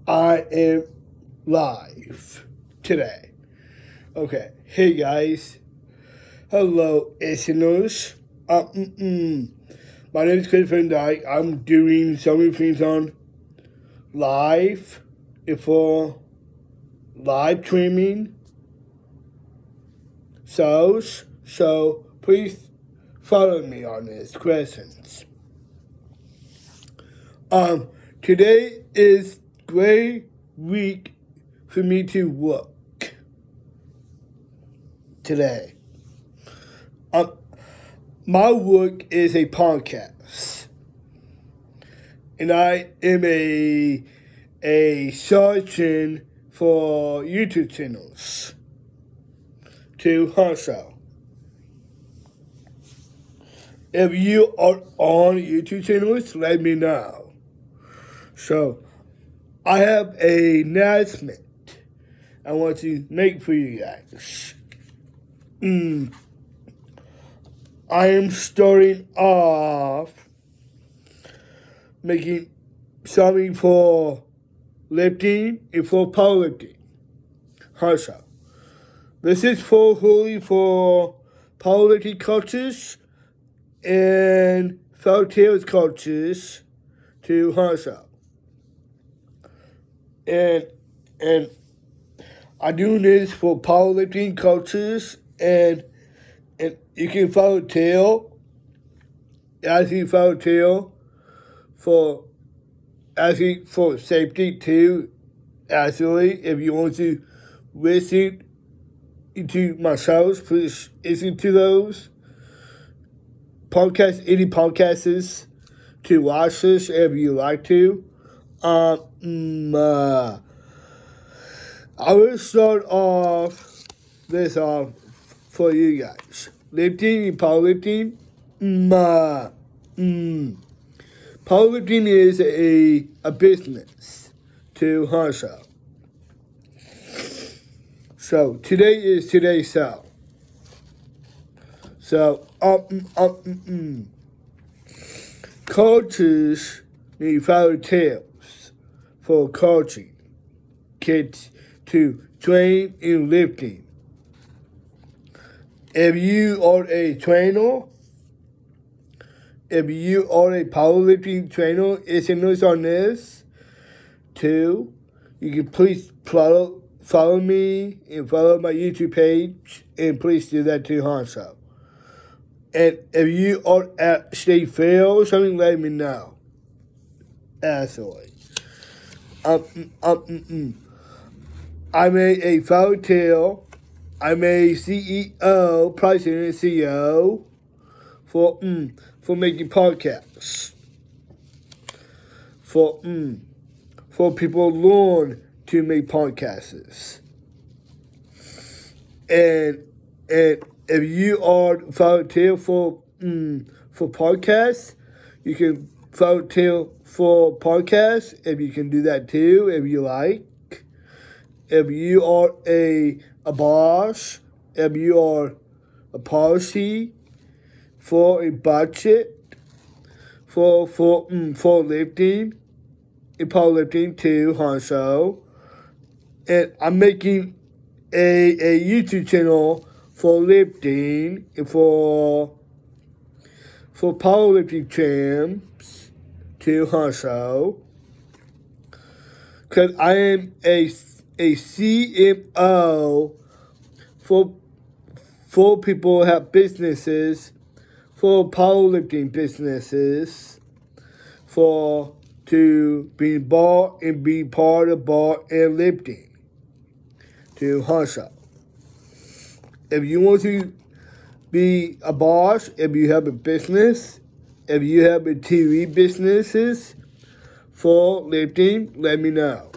I am live today. Okay, hey guys. Hello, listeners. My name is Christopher Dyke. I'm doing so many things on live for live streaming shows. So please follow me on these questions. Today is great week for me to work today. My work is a podcast, and I am a sergeant for YouTube channels to hustle. If you are on YouTube channels, let me know. So, I have an announcement I want to make for you guys. I am starting off making something for lifting and for powerlifting. Also, this is fully for powerlifting coaches and fellow coaches to hustle. And I do this for powerlifting coaches, and you can follow tail. As you follow tail for safety too. Actually, if you want to listen to my shows, please listen to those podcasts. Any podcasts to watch this if you like to. I will start off this off for you guys. Lifting and powerlifting. Powerlifting is a business to hustle. So today is today's show. So coaches need follow tails for coaching kids to train in lifting. If you are a trainer, if you are a powerlifting trainer, listeners on this too, you can please follow me and follow my YouTube page, and please do that too, also. And if you are at state fair or something, let me know. Absolutely. I'm a fellow tail. I'm a CEO, president and CEO for making podcasts. For people learn to make podcasts. And if you are follow tail for podcasts, you can follow tail for podcasts, if you can do that too, if you like. If you are a boss, if you are a policy for a budget for lifting and powerlifting too, also. And I'm making a YouTube channel for lifting and for powerlifting champs too, also. Because I am a CMO for people who have businesses, for powerlifting businesses, to be involved and be part of bar and lifting to hustle. If you want to be a boss, if you have a business, if you have a TV businesses for lifting, let me know.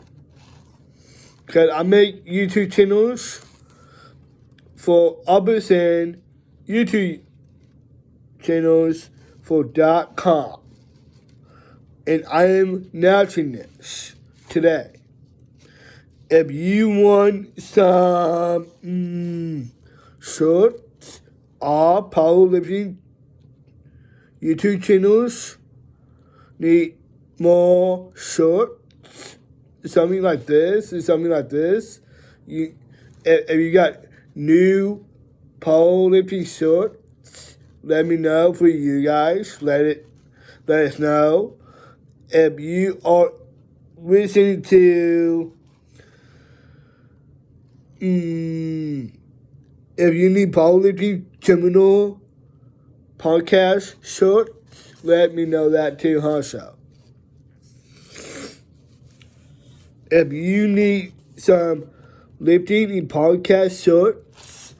Because I make YouTube channels for others and YouTube channels for .com. And I am announcing this today. If you want some shirts or powerlifting YouTube channels need more shirts, something like this, if you got new powerlifting shirts, let me know for you guys. Let us know. If you are listening to, if you need powerlifting terminal podcast shirts, let me know that too, also. If you need some lifting and podcast shirts,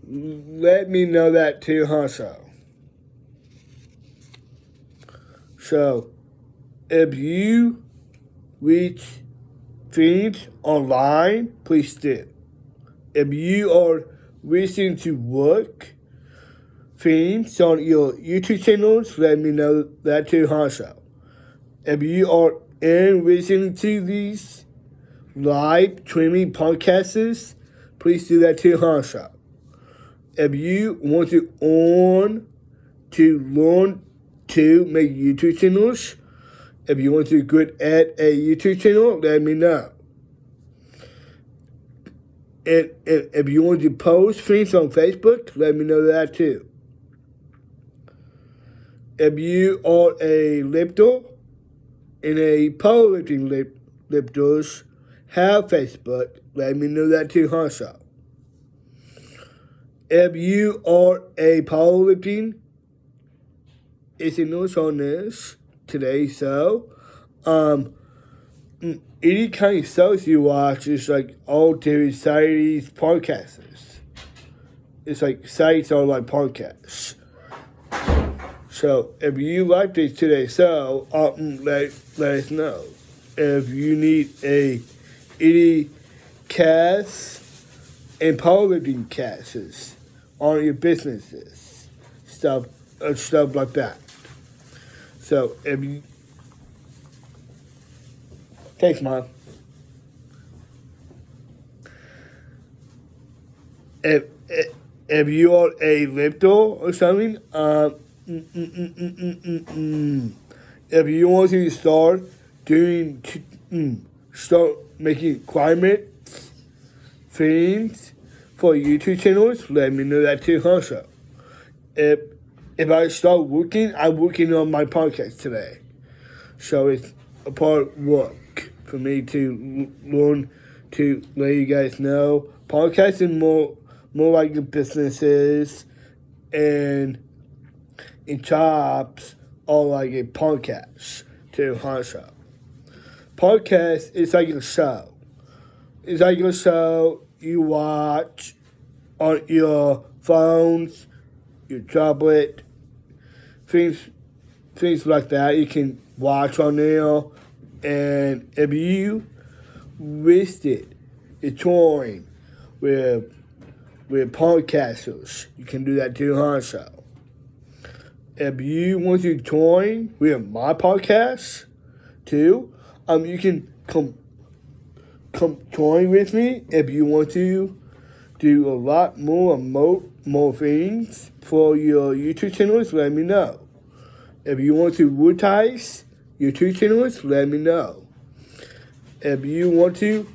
let me know that too, also. So, if you reach things online, please do. If you are listening to work things on your YouTube channels, let me know that too, also. If you are listening to these live streaming podcasts, please do that too, also. If you want to learn to make YouTube channels, if you want to get good at a YouTube channel, let me know. And if you want to post things on Facebook, let me know that too. If you are a lifter and a powerlifting lifters have Facebook, let me know that too, also. If you are a powerlifting, it's a notes on this today, so any kind of shows you watch is like all different societies podcasts. It's like sites are like podcasts. So if you like this today, so let us know. If you need any casts and powerlifting casts on your businesses, stuff like that. So if you thanks, Mom. If you are a lifter or something, if you want to start making climate things for YouTube channels, let me know that too, also. If I start working, I'm working on my podcast today. So it's a part of work for me to learn to let you guys know. Podcasting more like businesses and jobs are like a podcast to also. Podcast is like a show. It's like a show you watch on your phones, your tablet, things like that you can watch on there. And if you wasted a time with podcasters, you can do that too, also. If you want to join with my podcast too, you can come join with me if you want to do a lot more things for your YouTube channels. Let me know. If you want to advertise YouTube channels, let me know. If you want to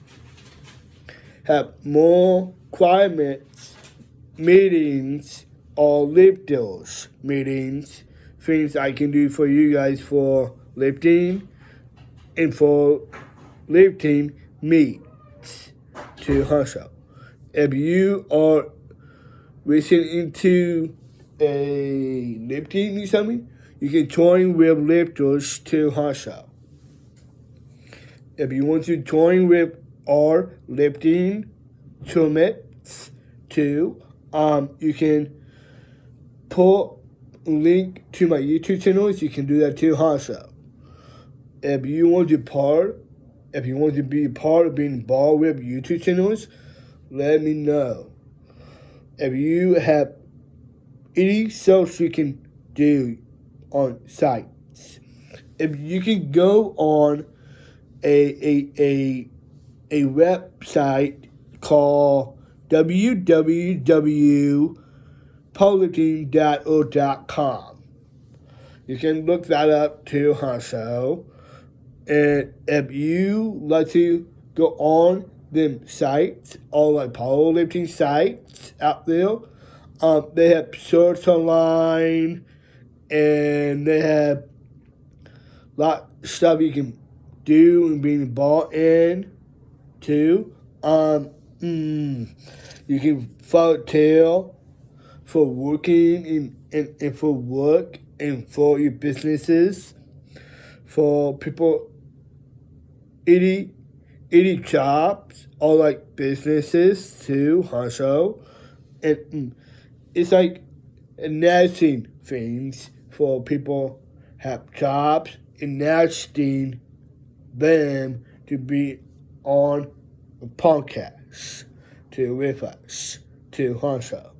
have more climate meetings or lifters meetings, things I can do for you guys for lifting and for lifting meets to hustle. If you are listening to a lifting or something, you can join with lifters to hustle. If you want to join with our lifting tournaments too, you can put a link to my YouTube channel. You can do that too, also. If you want to be part of being involved with YouTube channels, let me know. If you have any stuff you can do on sites, if you can go on a website called www.powerlifting.org.com. You can look that up too, also. And if you like to go on them sites, all like powerlifting sites out there, they have shirts online, and they have a lot of stuff you can do and being bought in too. You can follow tail for working and for work and for your businesses, for people eating jobs or like businesses too, also. And it's like nesting things for people have jobs and nesting them to be on a podcast to with us to also.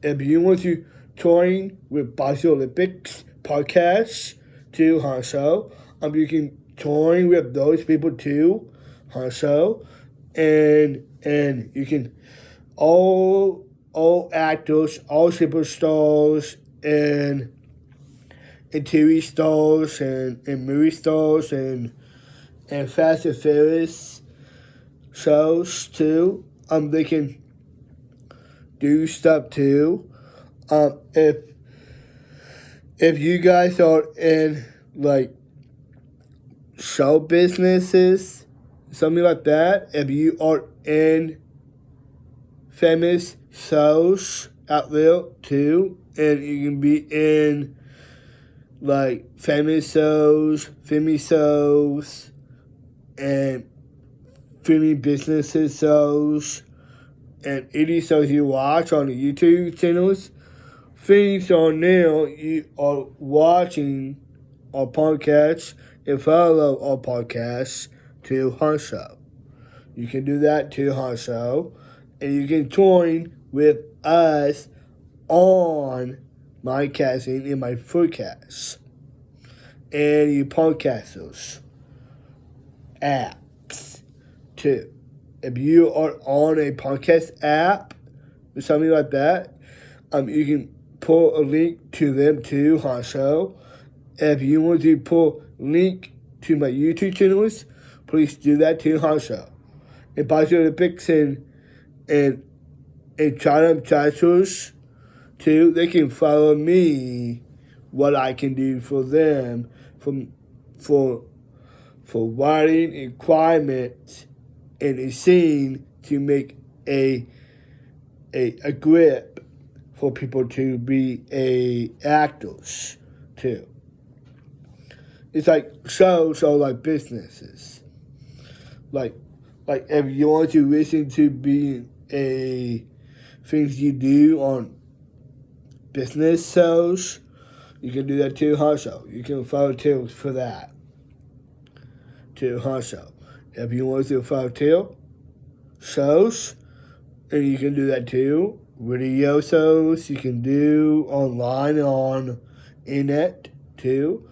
If you want to join with Boston Olympics podcast to also, you can join with those people too, also, and you can all actors, all superstars, and TV stars and movie stars and Fast and Furious shows too. They can do stuff too. If you guys are in like show businesses, something like that, if you are in famous shows out there too, and you can be in like famous shows, filmy shows, and filming businesses shows, and any shows you watch on the YouTube channels, things on there you are watching our podcast and follow our podcast to Hanso. You can do that to Hanso, and you can join with us on my casting and my forecast and your podcasters apps too. If you are on a podcast app or something like that, you can pull a link to them too, also. If you want to pull a link to my YouTube channels, please do that too, also. And Boston Olympics and China Chasers too, they can follow me, what I can do for them for writing requirements and a scene to make a grip for people to be actors too. It's like shows or like businesses. Like if you want to listen to be things you do on business shows, you can do that too, also. You can follow too for that too, also. If you want to follow too shows, and you can do that too. Video shows you can do online on internet too.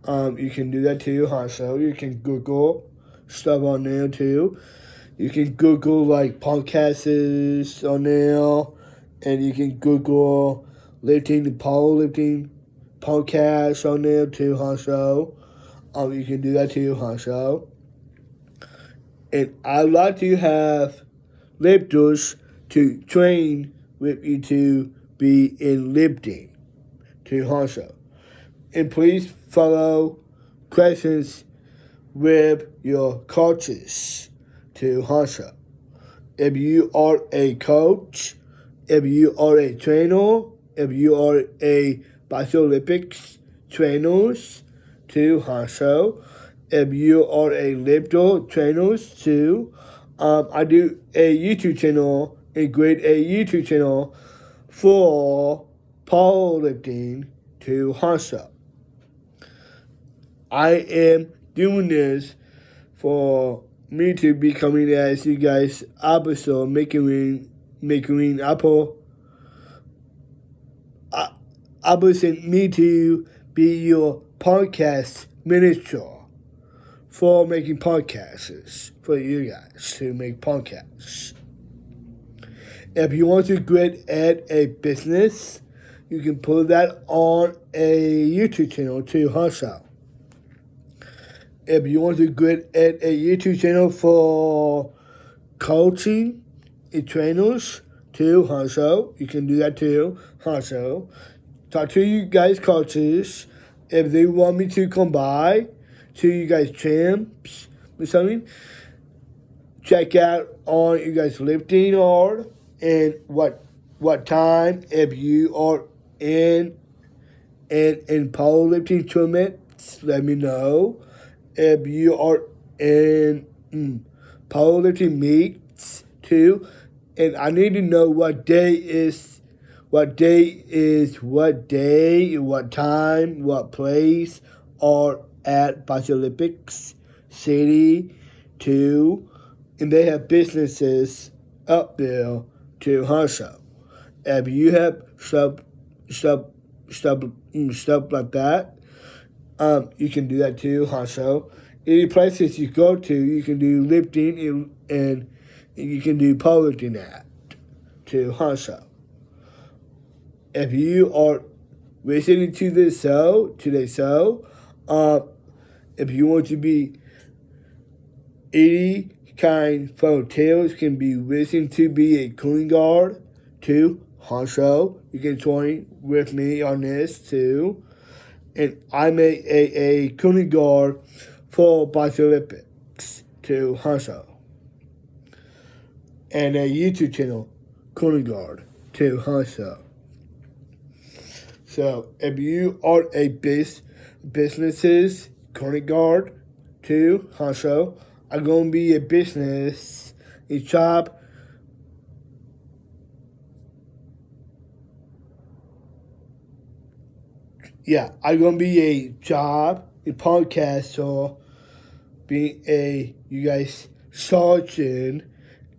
You can do that too, also. You can Google stuff on there too. You can Google like podcasts on there, and you can Google lifting and powerlifting podcasts on there too, also. You can do that too, also. And I'd like to have lifters to train with you to be in lifting to also. And please follow questions with your coaches to also. If you are a coach, if you are a trainer, if you are a Boston Olympics trainers to also. If you are a lifter trainers too, I do a YouTube channel, a grade A YouTube channel for powerlifting to Hansa. I am doing this for me to be coming as you guys episode making Apple me to be your podcast minister for making podcasts for you guys to make podcasts. If you want to get at a business, you can put that on a YouTube channel too, also. if you want to get at a YouTube channel for coaching and trainers too, also, you can do that too, also. Talk to you guys coaches if they want me to come by to you guys champs or something. Check out on you guys lifting hard and what time if you are in powerlifting tournaments, let me know. If you are in powerlifting meets too, and I need to know what day, what time, what place are at Olympics City too, and they have businesses up there to also. If you have stuff stuff like that, you can do that too, also. Any places you go to, you can do lifting and you can do powerlifting at too, also. If you are listening to this show, if you want to be any kind of tales, can be listening to be a cooling guard too, also. You can join with me on this too. And I'm a cooling guard for Olympics too, also. And a YouTube channel, cooling guard too, also. So if you are a businesses cooling guard too, also, I'm going to be a business, a shop. Yeah, I'm going to be a job, a podcast, or being you guys, sergeant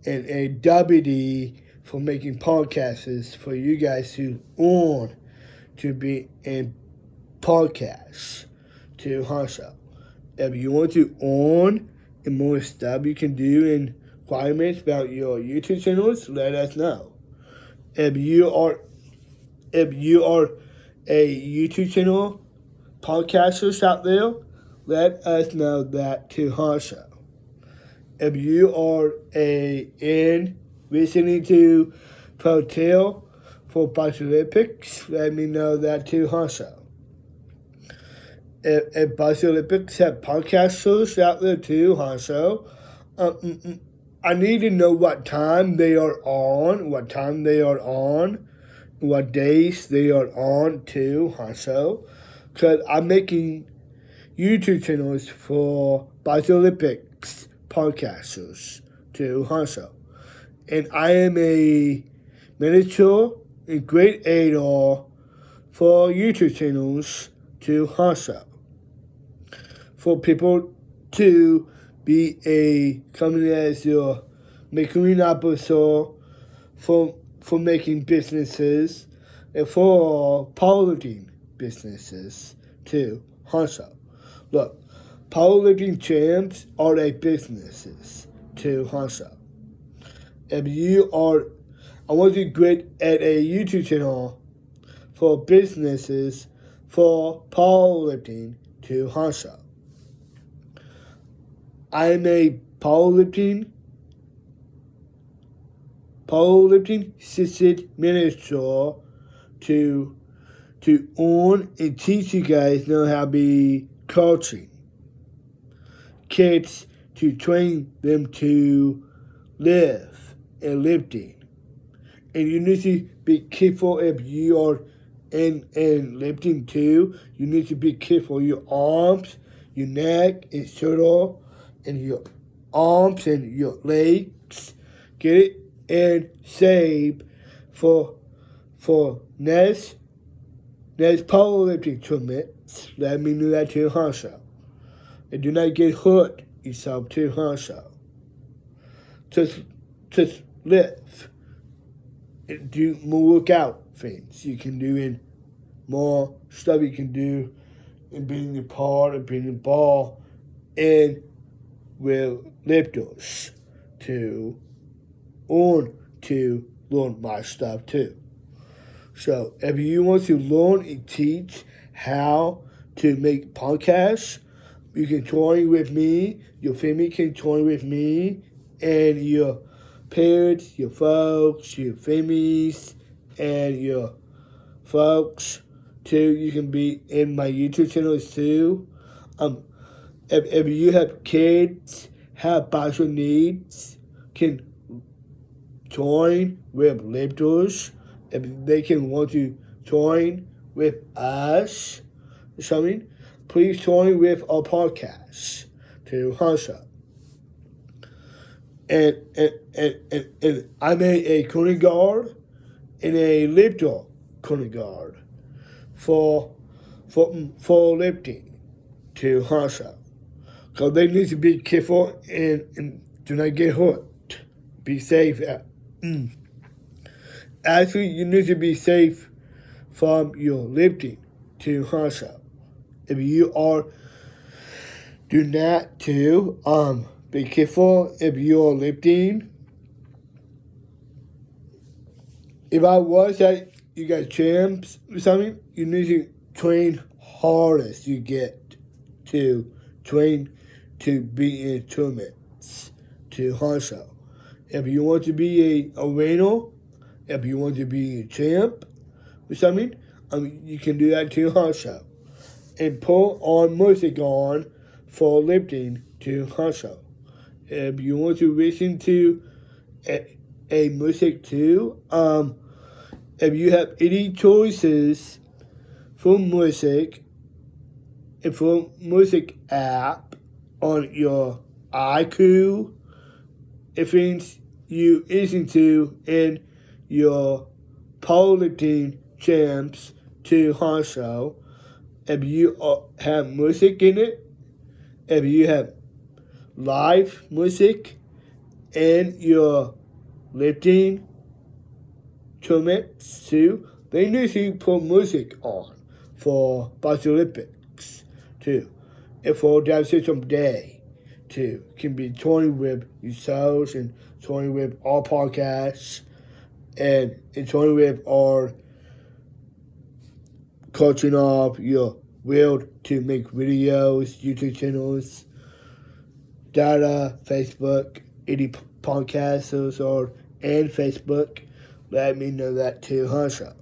and a deputy for making podcasts for you guys who want to be in podcasts to also. If you want to own and more stuff you can do in requirements about your YouTube channels, let us know. If you are a YouTube channel podcasters out there, let us know that too also. If you are in listening to Hotel for Olympics, let me know that too also. If Olympics have podcasters out there too also, I need to know what time they are on, what days they are on too, also, because I'm making YouTube channels for Olympics podcasters too, also. And I am a manager and grade 8 for YouTube channels too, also. For people to be coming as your making officer for making businesses and for powerlifting businesses too, also. Look, powerlifting champs are businesses too, also. If I want to get at a YouTube channel for businesses for powerlifting too, also. I'm a powerlifting assistant manager to own and teach you guys know how to be coaching kids to train them to live and lifting. And you need to be careful if you are in lifting too. You need to be careful your arms, your neck, and shoulder, and your arms and your legs. Get it in shape for next powerlifting tournaments. Let me know that too, also. And do not get hurt yourself too, also. Just live. And do more workout things you can do in more stuff you can do in being a part of being a ball and with lifters to learn my stuff too. So if you want to learn and teach how to make podcasts, You can join with me. Your family can join with me, and your parents, your folks, your families, and your folks too. You can be in my YouTube channels too. If you have kids, have special needs, can join with lifters. If they can want to join with us or something, please join with our podcast to Hansa. And I'm a corner guard and a lifter corner guard for lifting to Hansa. Because they need to be careful and do not get hurt. Be safe. Actually, you need to be safe from your lifting to Hansa. If you are, do not to be careful if you're lifting. If I was that you got champs or something, you need to train hardest you get to train to be in tournaments to Hansa. If you want to be a winner, if you want to be a champ or something, you can do that to Hansa. And put on music on for lifting to Hansa. If you want to listen to a music too, if you have any choices for music, and for music app on your iQ, it things you listen to in your powerlifting champs to Hanso. If you have music in it, if you have live music in your lifting tournaments too, they need to put music on for Olympics too. And for that system day too. Can be joined with yourselves and joined with our podcasts and joined with our coaching of your will to make videos, YouTube channels, data, Facebook, any podcasts or and Facebook. Let me know that too, Hansa.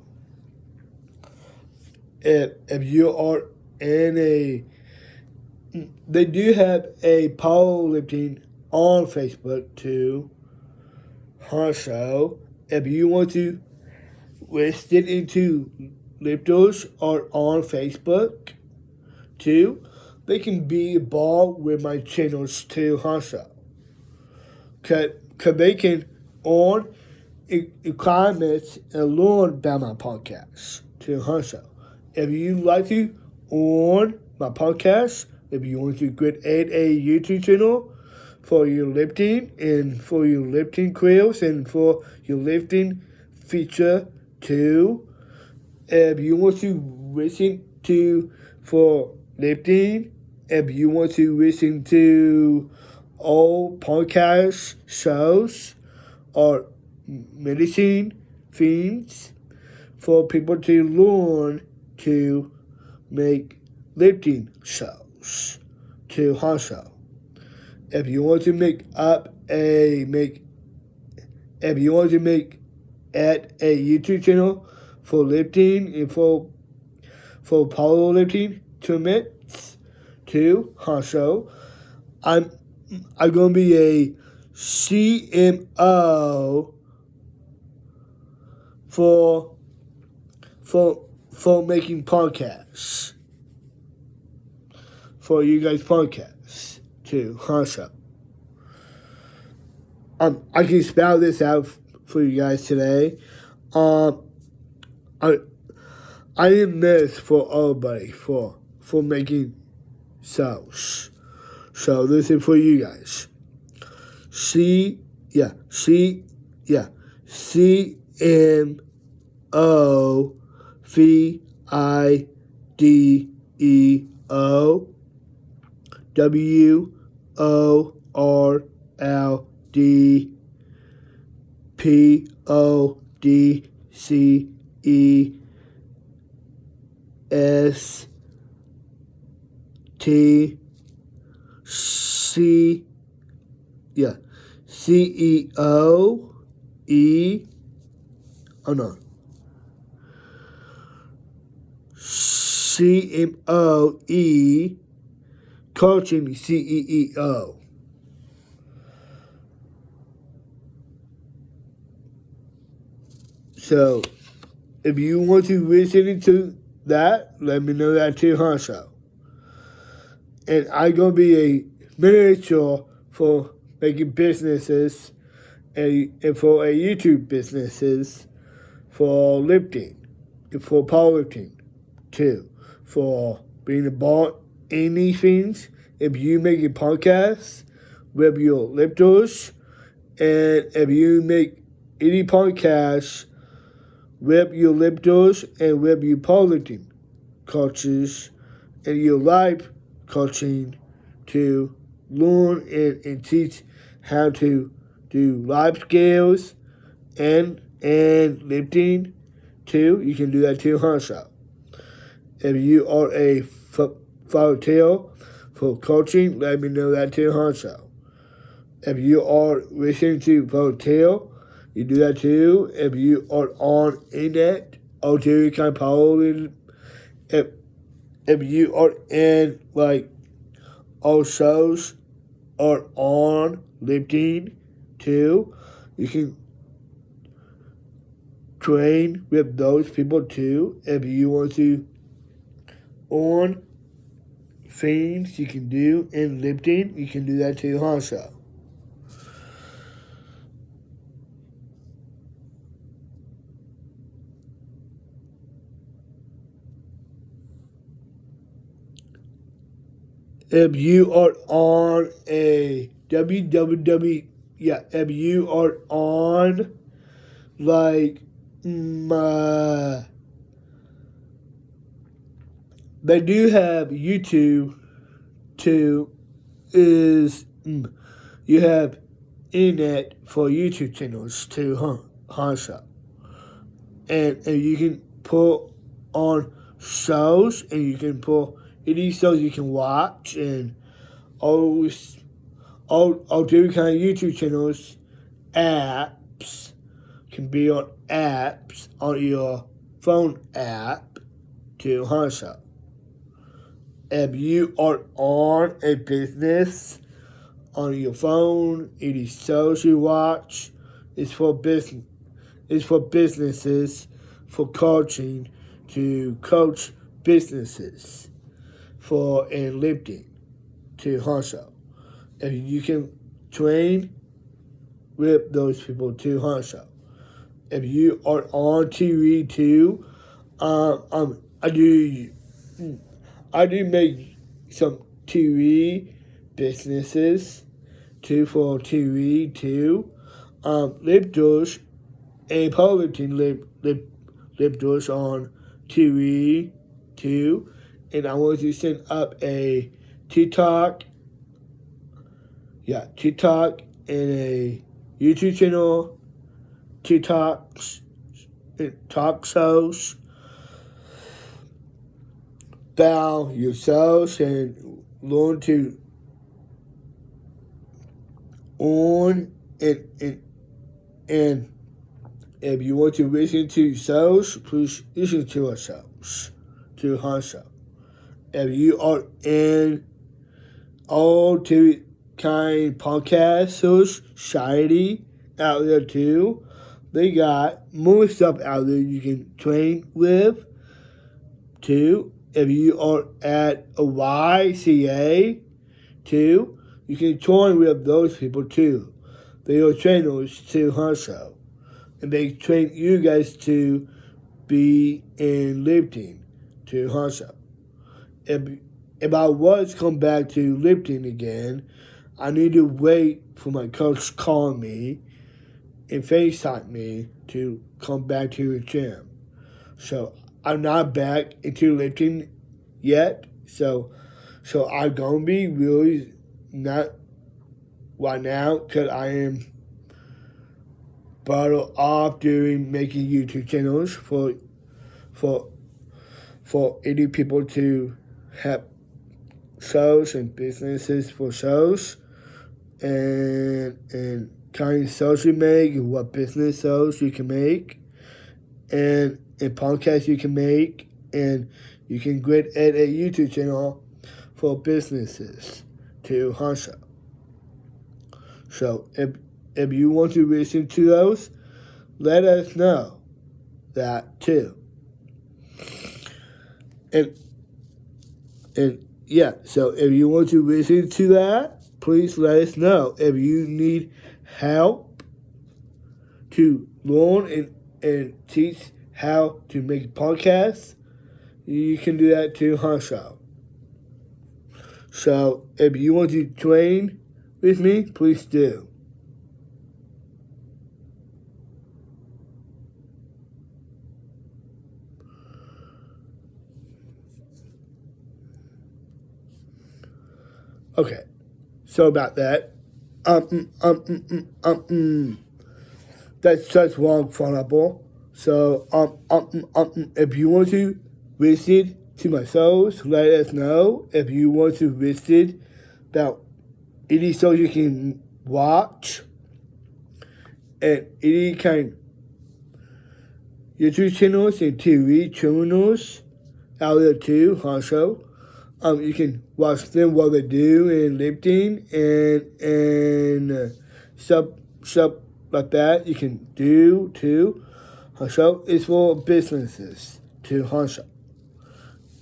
If you are in they do have a powerlifting on Facebook too, Hansa. If you want to list it into lifters are on Facebook too, they can be involved with my channels too, Hansa. Cause they can on requirements and learn about my podcast to Hansa. If you like to on my podcast, if you want to create a YouTube channel for your lifting and for your lifting quills and for your lifting feature too, if you want to listen to for lifting, if you want to listen to all podcast shows or medicine themes for people to learn to make lifting shows to Hansa. If you want to make at a YouTube channel for lifting and for powerlifting tournaments to Hansa, I'm gonna be a CMO for making podcasts for you guys podcasts to Hansa. I can spell this out for you guys today. I am this for everybody for making sounds. So this is for you guys. CMOVIDEOWORLDPODCEST CEO E. Oh no. CMO E. Coaching CEO. So, if you want to listen to that, let me know that too, also. And I'm going to be a manager for making businesses and for a YouTube businesses for lifting, for powerlifting too, for being about anything. If you make a podcast with your lifters, and if you make any podcast with your lifters and with your powerlifting coaches and your life coaching to learn and teach how to do life skills and lifting too. You can do that too, also. If you are a volunteer for coaching, let me know that too, also. If you are listening to volunteer, you do that too. If you are on internet, or do kind of polling, if you are in like all shows are on lifting too, you can train with those people too. If you want to on things you can do in lifting, you can do that too, also. If you are on a if you are on like they do have YouTube too. Is you have internet for YouTube channels too, also, and you can put on shows, and you can put any shows you can watch, and all different kind of YouTube channels, apps can be on apps on your phone app too, also. If you are on a business on your phone, any shows you watch, it's for business. It's for businesses, for coaching, to coach businesses for and lifting to also. And you can train with those people too, also. If you are on TV too, I do make some TV businesses too for TV too. Lifters and powerlifting lifters on TV too. And I want to set up a TikTok and a YouTube channel, TikToks, talk shows about yourselves and learn to on and if you want to listen to yourselves, please listen to ourselves, to Hansa. If you are in all two kind podcast society out there too, they got more stuff out there you can train with too. If you are at a YCA too, you can join with those people too. They are trainers too, also. And they train you guys to be in lifting too, also. If I was come back to lifting again, I need to wait for my coach to call me and FaceTime me to come back to the gym. So I'm not back into lifting yet. So I'm gonna be really not right now because I am bottled off doing making YouTube channels for any people to have shows and businesses for shows and kind of shows you make and what business shows you can make and podcasts you can make, and you can create a YouTube channel for businesses to hustle. So if you want to listen to those, let us know that too. And yeah, so if you want to listen to that, please let us know. If you need help to learn and teach how to make podcasts, you can do that too, Hansel. So if you want to train with me, please do. Okay, so about that. That's just wrong, for example. So if you want to visit to my shows, let us know. If you want to visit about any shows you can watch and any kind YouTube channels and TV channels out there too, also. You can watch them while they do in lifting and stuff like that. You can do too. Also, it's for businesses too. Also,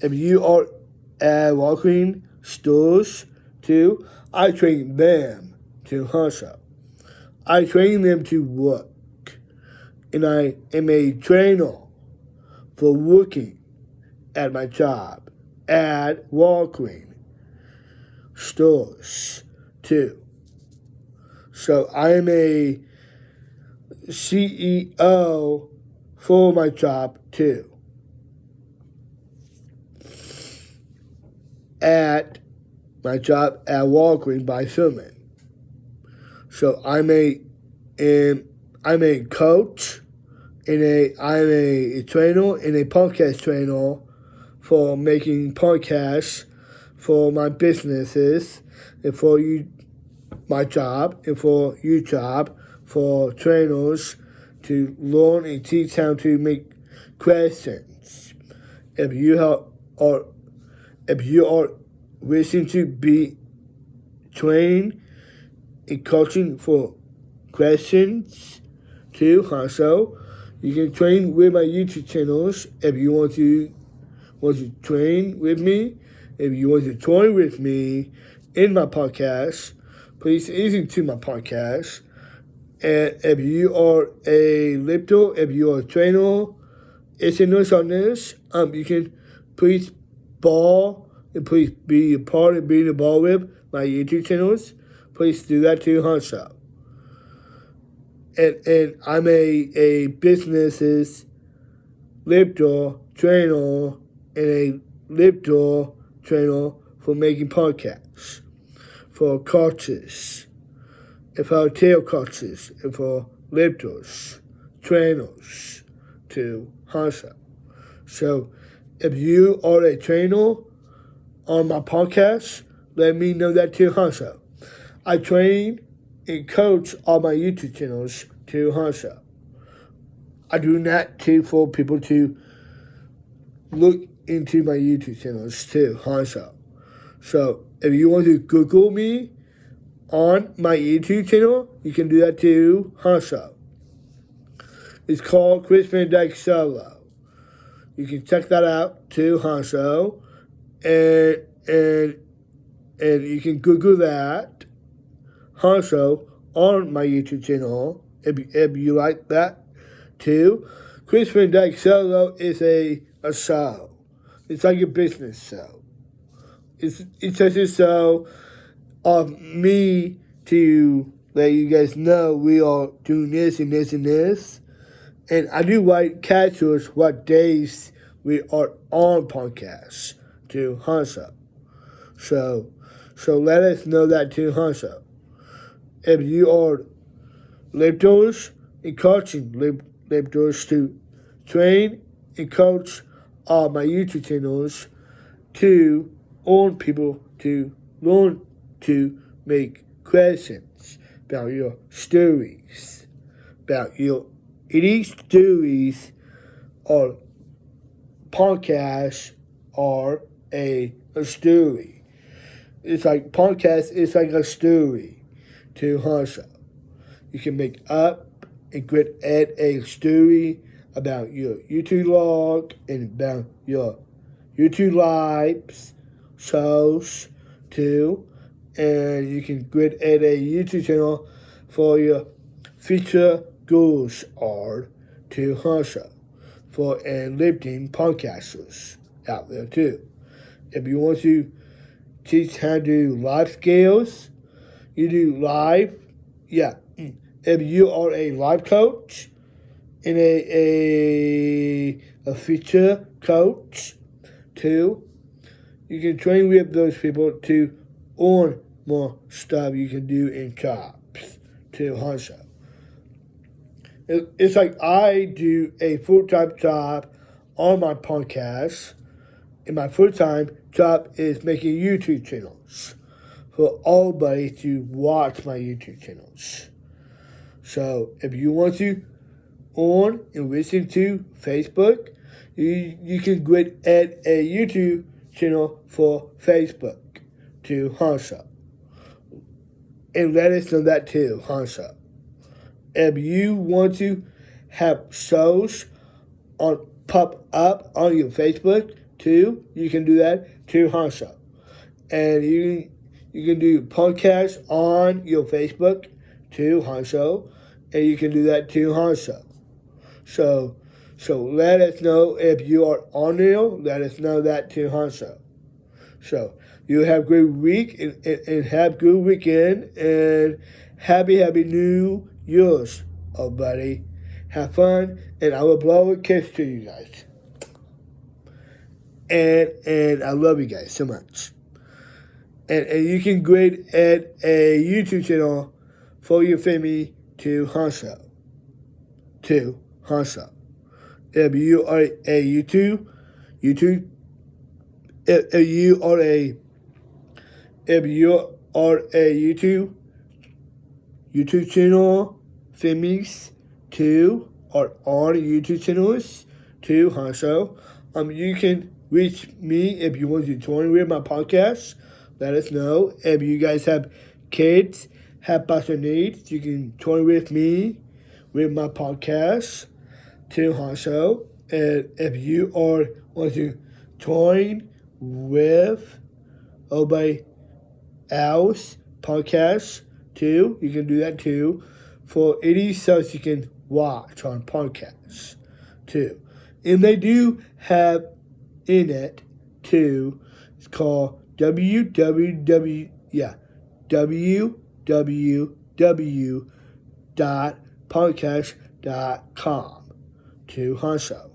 if you are at walking stores too, I train them to hustle. I train them to work, and I am a trainer for working at my job at Walgreens stores too. So I am a CEO for my job too. At my job at Walgreens by Sherman. So I'm a coach and I'm a trainer and a podcast trainer for making podcasts for my businesses and for you, my job, and for your job, for trainers to learn and teach how to make questions. If you are wishing to be trained in coaching for questions too, also, you can train with my YouTube channels if you want to train with me. If you want to join with me in my podcast, please listen to my podcast. And if you are a lifter, if you are a trainer, listeners on this, you can please ball and please be a part of being involved with my YouTube channels. Please do that too, Hansel. And I'm a businesses lifter, trainer, and a lifter trainer for making podcasts, for coaches, and for tail coaches, and for lifters, trainers to Hansel. So if you are a trainer on my podcast, let me know that too, Hansel. I train and coach on my YouTube channels to Hansel. I do that too for people to look into my YouTube channels too, Hansel. So if you want to Google me on my YouTube channel, you can do that too, Hansel. It's called Chris Van Dyke Solo. You can check that out too, Hansel. And you can Google that, Hansel, on my YouTube channel if you like that too. Chris Van Dyke Solo is a show. It's like a business show. It's just a show of me to let you guys know we are doing this and this and this. And I do write captures what days we are on podcasts to Hansel. So let us know that too, Hansel. If you are lifters and coaching lifters to train and coach on my YouTube channels to earn people to learn to make questions about your stories, about your eating stories or podcasts are a story. It's like podcast is like a story to Hansha. You can make up and add a story about your YouTube log and about your YouTube lives, shows too. And you can add a YouTube channel for your future goals are to Hansha for and lifting podcasters out there too. If you want to teach how to do live scales, you do live, yeah. If you are a life coach and a future coach too, you can train with those people to earn more stuff you can do in jobs to Hansha. It's like I do a full-time job on my podcast, and my full-time job is making YouTube channels for everybody to watch my YouTube channels. So if you want to on and listen to Facebook, you can add a YouTube channel for Facebook to Hansha. And let us know that too, Hansha. If you want to have shows pop up on your Facebook too, you can do that to Hansha. And you can do podcasts on your Facebook to Hansha, and you can do that to Hansha. So let us know if you are on there. Let us know that to Hansha. So you have a great week and have good weekend and happy New Year's, everybody. Have fun, and I will blow a kiss to you guys. And I love you guys so much. And you can add a YouTube channel for your family to Hansha. To Hansha. If you are a if you are a YouTube channel families too or on YouTube channels to Hansha, you can reach me if you want to join with my podcast. Let us know. If you guys have kids, have special needs, you can join with me with my podcast to Hansha. And if you want to join with everybody else podcast too, you can do that too. For 80 subs you can watch on podcasts too. And they do have in it too. It's called www.podcast.com to Hansha.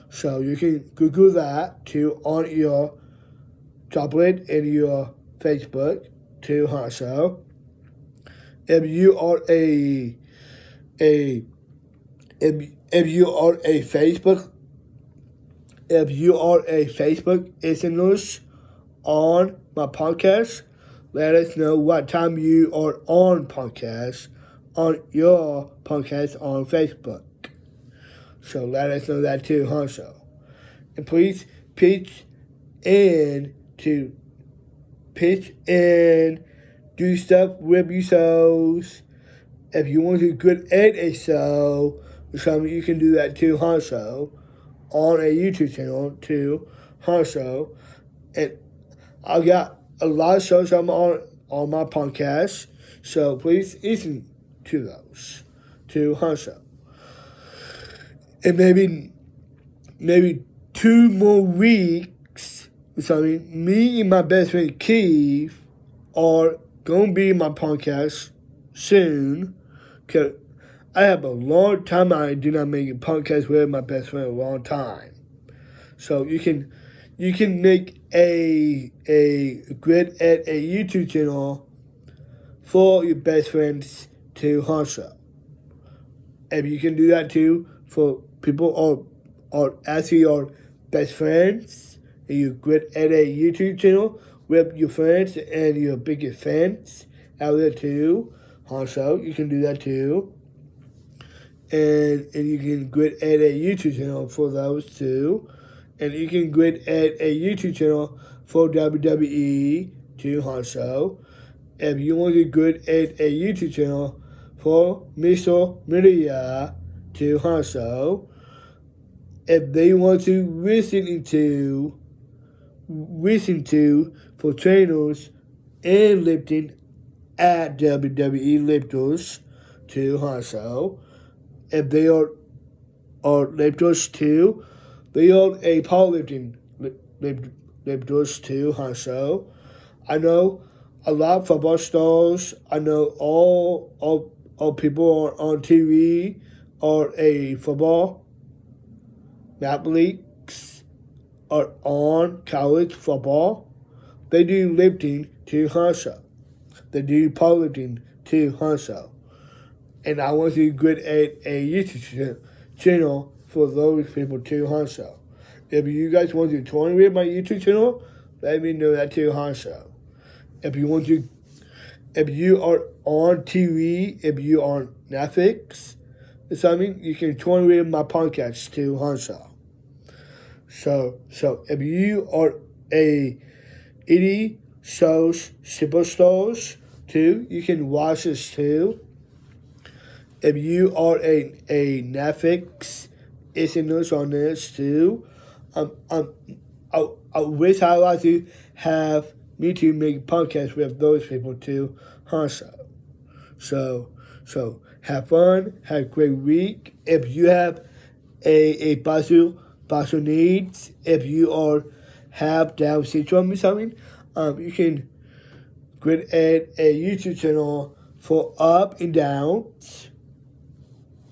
So you can Google that to on your tablet and your Facebook to Hansha. If you are a Facebook listeners on my podcast, let us know what time you are on your podcast on Facebook. So let us know that too, Hansha. And please pitch in, do stuff with your shows. If you want to add a show or something, you can do that too, Hansha, on a YouTube channel too, Hansha. And I got a lot of shows I'm on my podcast, so please listen to those to Hansha. And maybe 2 more weeks or something, me and my best friend Keith are going to be in my podcast soon. Because I have a long time I do not make a podcast with my best friend a long time. So you can make a YouTube channel for your best friends to Hansha. And you can do that too for people are actually your best friends, and you add a YouTube channel with your friends and your biggest fans out there too. Also, you can do that too. And you can create a YouTube channel for those too. And you can create a YouTube channel for WWE too also. If you want to create a YouTube channel for Mr. Media too also. If they want to listen to for trainers and lifting at WWE lifters too also. If they are lifters too, they are a powerlifting lifters too also. I know a lot of football stars. I know all people on TV are a football athletes are on college football. They do lifting too also. They do powerlifting too also. And I want to create a YouTube channel for those people too also. If you guys want to join with my YouTube channel, let me know that too also. If you are on TV, if you are on Netflix or something, you can join with my podcast too also. So if you are a 80 shows superstars too, you can watch this too. If you are a Netflix listeners on this too, I wish I like to have me to make podcasts with those people too, also. So have fun, have a great week. If you have a special needs, if you have Down syndrome or something, you can create a YouTube channel for up and downs,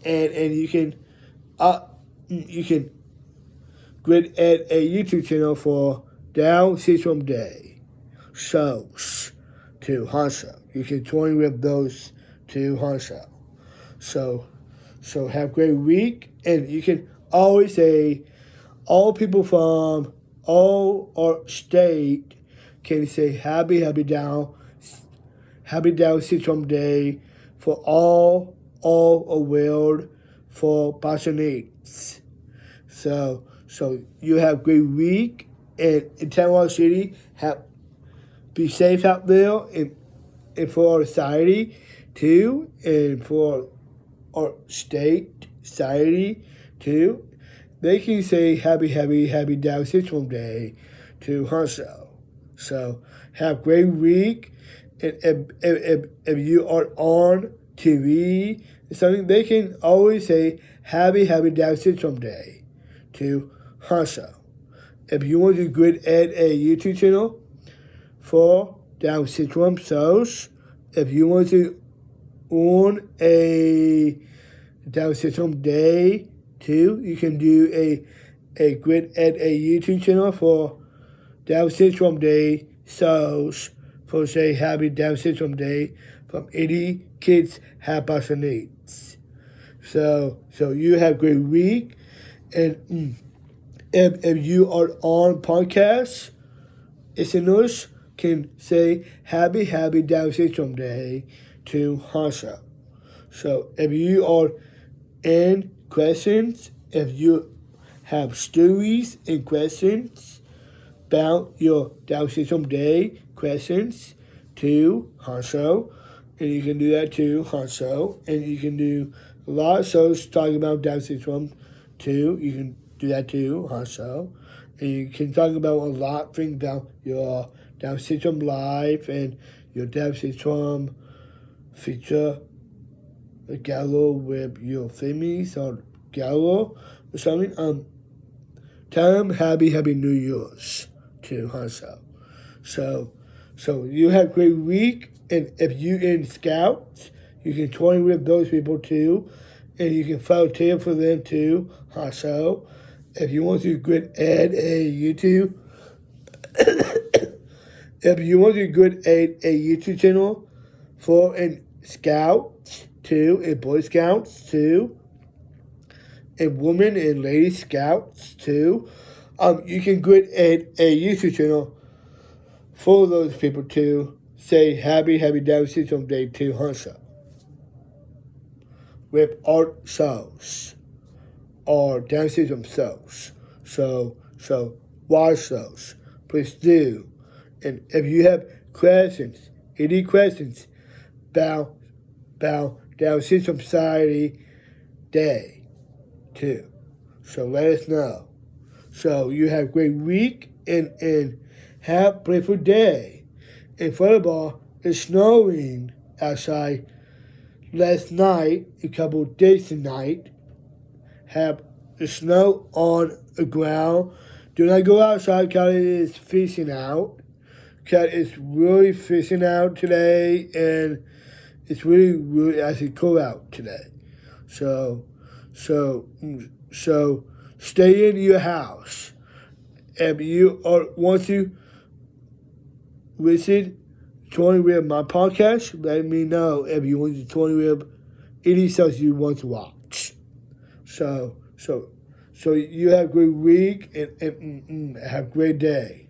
and you can create a YouTube channel for Down syndrome day shows to Hansa. You can join with those to Hansa. So have a great week, and you can always say all people from all our state can say happy down syndrome day for all a world for passionates. So you have a great week, and in Taiwan City, be safe out there, and for our society too, and for our state society too. They can say happy Down syndrome day to Hanso. So have a great week, and if you are on TV or something, they can always say happy Down syndrome day to Hanso. If you want to create a YouTube channel for Down syndrome shows, if you want to own a Down syndrome day too, you can do a YouTube channel for Down syndrome day shows for say happy Down syndrome day from 80 kids have special needs. So you have a great week, and if you are on podcasts, listeners can say happy Down syndrome day to Hansa. So if you are in questions, if you have stories and questions about your Down syndrome day questions to Hanso, and you can do that to Hanso, and you can do a lot of shows talking about Down syndrome too. You can do that too, Hanso, and you can talk about a lot of things about your Down syndrome life and your Down syndrome future. Gallo with your families or Gallo or something. Tell them happy New Year's to Hanso. So you have a great week, and if you in Scouts, you can join with those people too, and you can volunteer for them too, Hanso. If you want to add a YouTube, if you want to add a YouTube channel for an Scouts too, and Boy Scouts too, and Women and Lady Scouts too, you can create a YouTube channel for those people to say happy Down Syndrome Day to Hunter with our cells or Down syndrome cells. So watch those. Please do. And if you have questions, any questions about Down Syndrome Society Day too. So let us know. So you have a great week and have a playful day. In football, it's snowing outside last night, a couple of days tonight. Have the snow on the ground. Do not go outside because it is freezing out. Because it's really freezing out today and it's really actually cold out today. So stay in your house. If you want to visit 20 Rib my podcast, let me know if you want to 20 Rib any shows you want to watch. So you have a great week and have a great day.